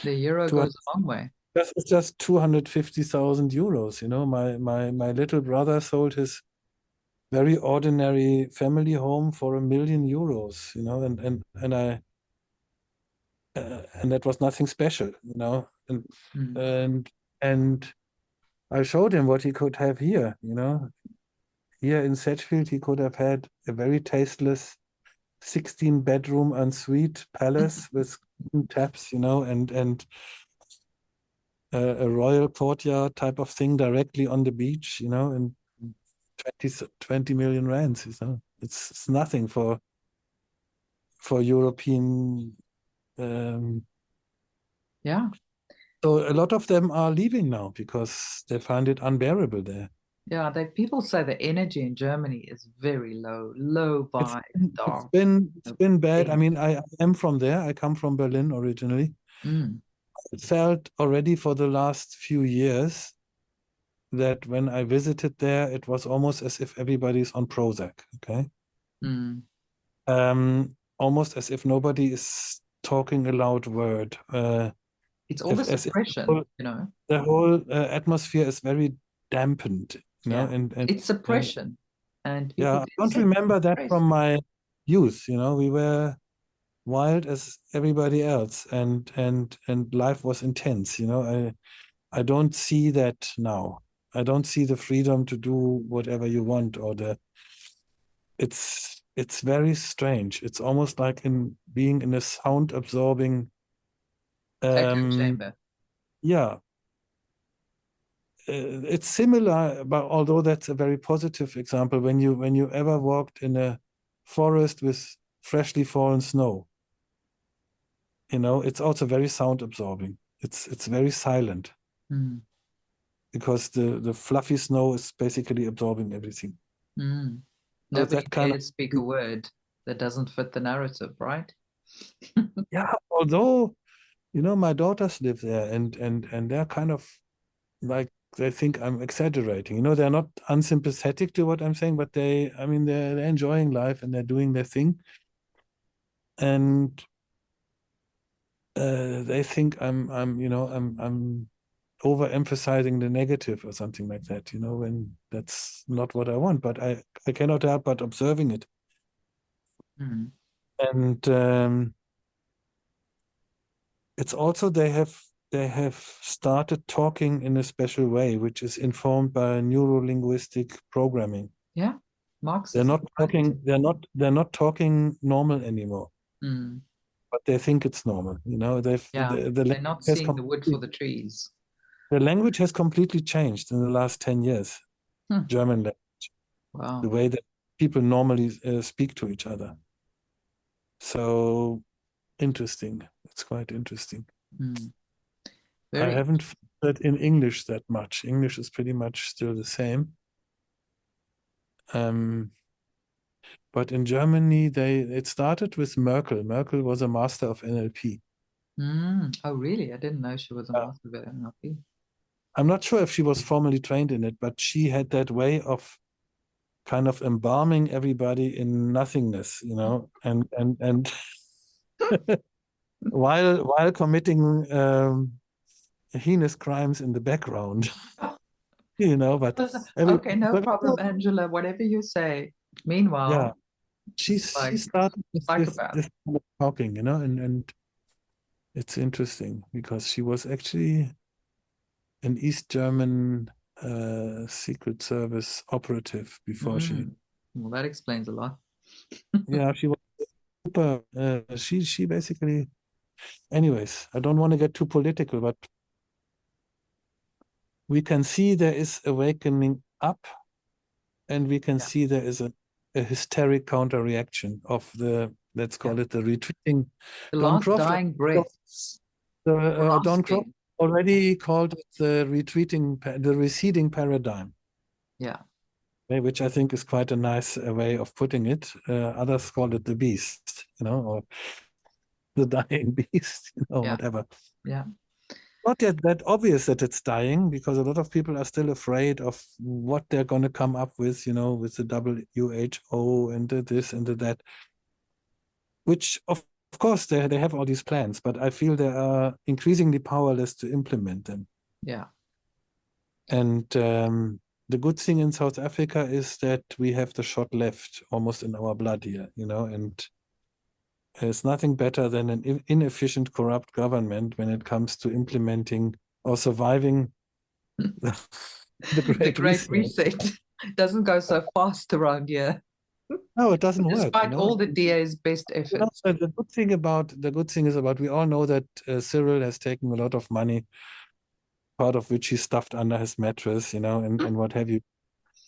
the euro 200, goes a long way. it's just 250,000 euros. My little brother sold his very ordinary family home for 1 million euros. And that was nothing special. And Mm. and I showed him what he could have here. Here in Sedgefield, he could have had a very tasteless 16-bedroom ensuite palace with taps, and a royal courtyard type of thing directly on the beach, and 20 million rands. It's nothing for European. Yeah. So a lot of them are leaving now because they find it unbearable there. Yeah, people say the energy in Germany is very low, low It's by it's dark. been it's been bad. I Thing. mean, I am from there. I come from Berlin originally. Mm. It felt already for the last few years that when I visited there, it was almost as if everybody's on Prozac. Okay. Mm. Almost as if nobody is talking a loud word. It's all the As if suppression, the whole atmosphere is very dampened, Yeah, and it's suppression, and people yeah, I get don't sick, remember that depressed. from my youth. We were wild as everybody else, and life was intense. I don't see that now. I don't see the freedom to do whatever you want, or it's very strange. It's almost like in being in a sound absorbing Echo chamber. yeah. It's similar, but although that's a very positive example, when you ever walked in a forest with freshly fallen snow, it's also very sound absorbing. It's very silent Mm. because the fluffy snow is basically absorbing everything. Mm. So Nobody that kind of dares speak a word that doesn't fit the narrative, right? yeah. Although my daughters live there, and they're kind of like they think I'm exaggerating. They're not unsympathetic to what I'm saying, but I mean, they're enjoying life and they're doing their thing, and they think I'm overemphasizing the negative or something like that. When that's not what I want. But I cannot help but observing it, Mm. and it's also they have started talking in a special way, which is informed by neuro-linguistic programming. Yeah, They're Marxism, not right? talking. They're not talking normal anymore, Mm. but they think it's normal. Yeah, The they're language not has seeing the wood for completely the trees. the language has completely changed in the last 10 years. Hmm. German language, Wow. the way that people normally speak to each other. So interesting. It's quite interesting. Mm. I Very. haven't felt that in English that much. English is pretty much still the same. But in Germany, it started with Merkel. Merkel was a master of NLP. Oh, really? I didn't know she was a master of NLP. I'm not sure if she was formally trained in it, but she had that way of kind of embalming everybody in nothingness, and while committing heinous crimes in the background, but Okay, no but problem, Angela. Whatever you say. yeah, Meanwhile, she it's like started psychopath. this kind of talking, and it's interesting because she was actually an East German Secret Service operative before she. Well, that explains a lot. Yeah, she was super. She basically. Anyways, I don't want to get too political, but we can see there is awakening up, and we can see there is a hysteric counter reaction of the, let's call it the retreating. The Don last Croft, dying breaths. Don Croft already called it the receding paradigm. Yeah. Which I think is quite a nice way of putting it. Others call it the beast, or the dying beast, whatever. Yeah. Not yet that obvious that it's dying, because a lot of people are still afraid of what they're going to come up with, with the WHO and the this and the that, which of course they have all these plans, but I feel they are increasingly powerless to implement them. Yeah. And the good thing in South Africa is that we have the shot left almost in our blood here, and there's nothing better than an inefficient, corrupt government when it comes to implementing or surviving the Great Reset. Doesn't go so fast around here. No, it doesn't work. Despite all the DA's best efforts. So the good thing is about we all know that Cyril has taken a lot of money, part of which he stuffed under his mattress, and what have you,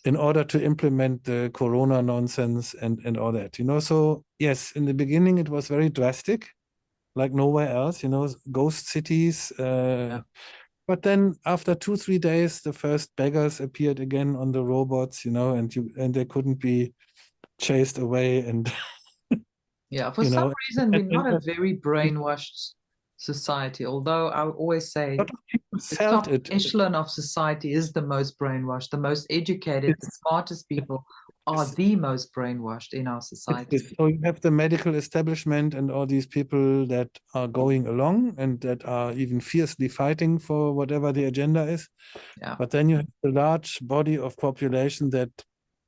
in order to implement the Corona nonsense and all that, So yes, in the beginning it was very drastic, like nowhere else, ghost cities. But then after 2-3 days, the first beggars appeared again on the robots, and they couldn't be chased away. And yeah, for some reason we're not a very brainwashed society, although I always say the top echelon of society is the most brainwashed, the most educated, the smartest people are the most brainwashed in our society. So you have the medical establishment and all these people that are going along and that are even fiercely fighting for whatever the agenda is. Yeah. But then you have the large body of population that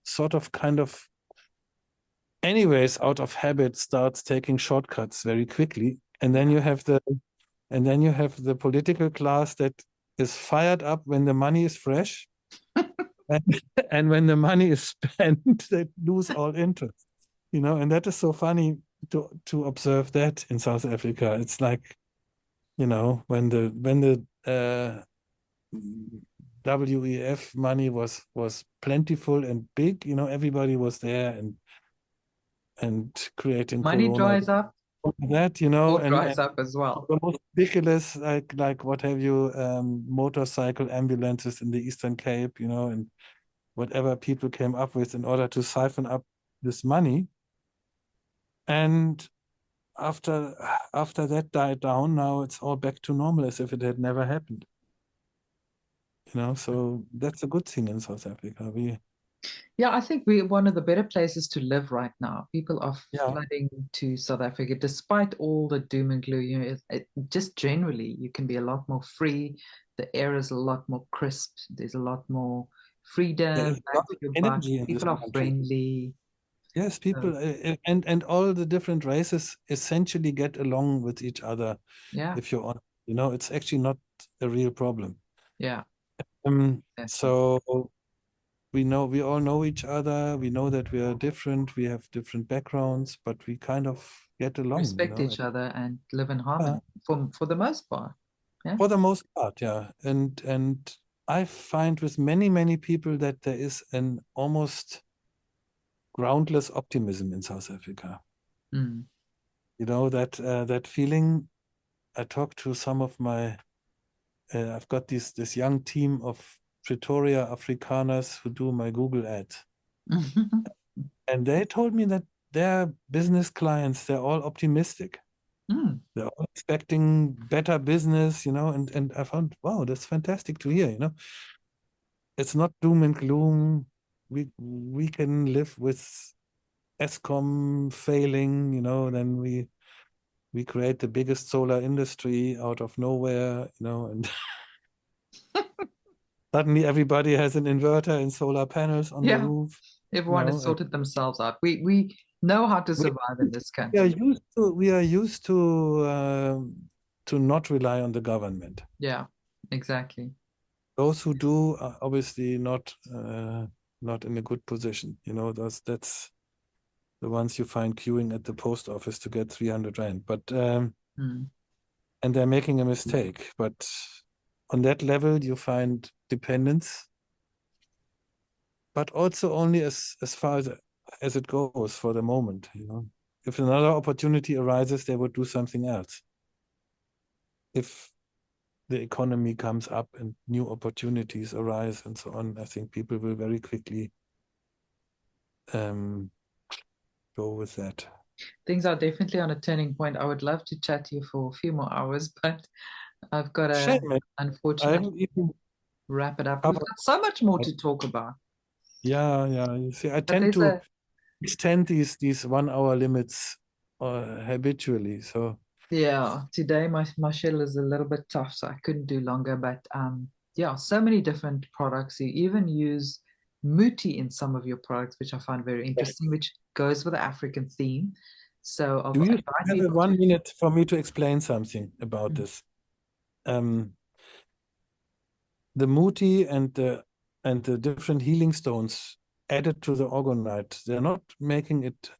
sort of kind of anyways out of habit starts taking shortcuts very quickly. And then you have the political class that is fired up when the money is fresh. And when the money is spent, they lose all interest, and that is so funny to observe that in South Africa. It's like, when the WEF money was plentiful and big, everybody was there and creating money Corona. Dries up. That and dries up as well. The most ridiculous, like what have you, motorcycle ambulances in the Eastern Cape, and whatever people came up with in order to siphon up this money. And after that died down, now it's all back to normal as if it had never happened. So that's a good thing in South Africa. Yeah, I think we're one of the better places to live right now. People are flooding to South Africa, despite all the doom and gloom. Just generally, you can be a lot more free. The air is a lot more crisp. There's a lot more freedom. Energy in people are friendly. Yes, people and all the different races essentially get along with each other. Yeah, if you're on, it's actually not a real problem. Yeah. So we all know each other. We know that we are different. We have different backgrounds, but we kind of get along. Respect each other and live in harmony for the most part. Yeah. For the most part, yeah. And I find with many people that there is an almost groundless optimism in South Africa. That feeling. I talked to some of my. I've got this young team of Pretoria Afrikaners who do my Google ads, and they told me that their business clients, they're all optimistic. They're all expecting better business, and I found, wow, that's fantastic to hear. It's not doom and gloom. We can live with Eskom failing, then we create the biggest solar industry out of nowhere, and suddenly everybody has an inverter and solar panels on the roof. Everyone has sorted themselves out. We know how to survive in this country. We are used to not rely on the government. Yeah, exactly. Those who do are obviously not in a good position. You know, that's the ones you find queuing at the post office to get 300 Rand. But and they're making a mistake. But on that level, you find dependence, but also only as far as it goes for the moment. You know, if another opportunity arises, they would do something else. If the economy comes up and new opportunities arise and so on, I think people will very quickly go with that. Things are definitely on a turning point. I would love to chat to you for a few more hours, but I've got to, unfortunately, wrap it up. We've got so much more to talk about. Yeah. You see, I tend to extend these 1 hour limits habitually. So yeah, today my schedule is a little bit tough, so I couldn't do longer. But yeah, so many different products. You even use muti in some of your products, which I find very interesting, which goes with the African theme. So do you have 1 minute for me to explain something about this? The muti and the different healing stones added to the Orgonite, they're not making it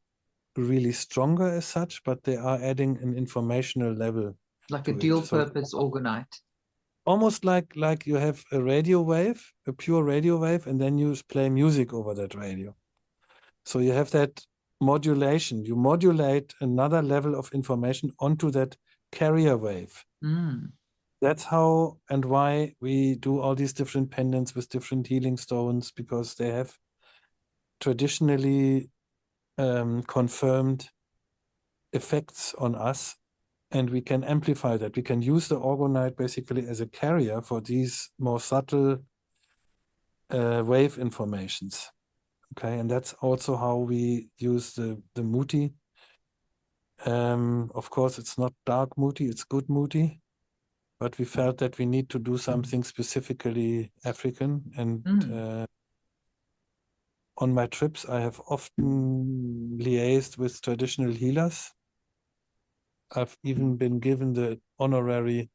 really stronger as such, but they are adding an informational level, like a dual purpose Orgonite. Almost like you have a radio wave, a pure radio wave, and then you play music over that radio. So you have that modulation. You modulate another level of information onto that carrier wave. That's how and why we do all these different pendants with different healing stones, because they have traditionally confirmed effects on us, and we can amplify that. We can use the Orgonite basically as a carrier for these more subtle wave informations. Okay, and that's also how we use the muti. Of course, it's not dark muti, it's good muti, but we felt that we need to do something specifically African. And on my trips, I have often liaised with traditional healers. I've even been given the honorary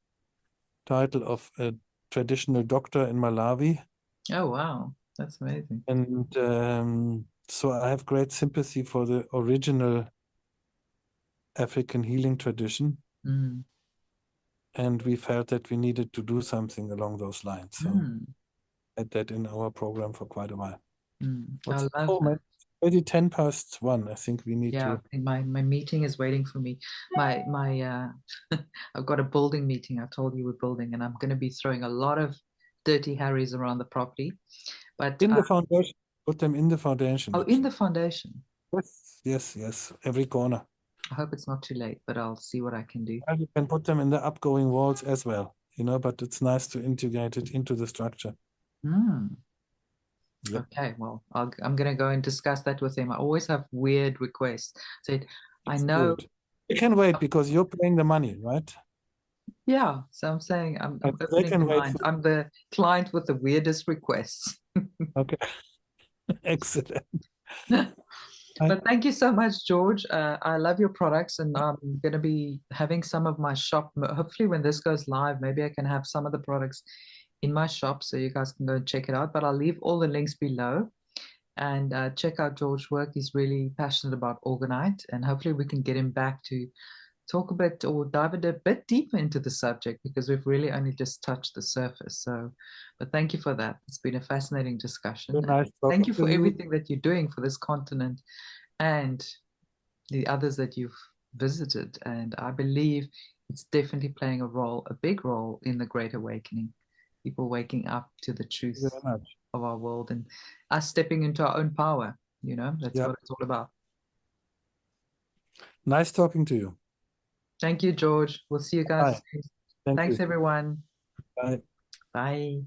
title of a traditional doctor in Malawi. Oh, wow. That's amazing. And so I have great sympathy for the original African healing tradition. And we felt that we needed to do something along those lines. So had that in our program for quite a while. I love that. Already 1:10. I think we need to. I think my meeting is waiting for me. My I've got a building meeting. I told you we're building, and I'm going to be throwing a lot of dirty Harrys around the property. But in the foundation, put them in the foundation. Oh, in the foundation. Yes. Every corner. I hope it's not too late, but I'll see what I can do. And you can put them in the upgoing walls as well, you know, but it's nice to integrate it into the structure. Yep. Okay, well, I'm going to go and discuss that with him. I always have weird requests. I know. You can wait because you're paying the money, right? Yeah, so I'm saying I'm opening the mind. I'm the client with the weirdest requests. Okay. Excellent. But thank you so much, George. I love your products, and I'm going to be having some of my shop. Hopefully, when this goes live, maybe I can have some of the products in my shop so you guys can go and check it out. But I'll leave all the links below, and check out George's work. He's really passionate about Orgonite, and hopefully we can get him back to talk a bit or dive a bit deeper into the subject, because we've really only just touched the surface. So, but thank you for that. It's been a fascinating discussion. Nice. Thank you for everything that you're doing for this continent and the others that you've visited. And I believe it's definitely playing a big role in the Great Awakening. People waking up to the truth of our world and us stepping into our own power. You know, that's what it's all about. Nice talking to you. Thank you, George. We'll see you guys soon. Thanks, everyone. Bye. Bye.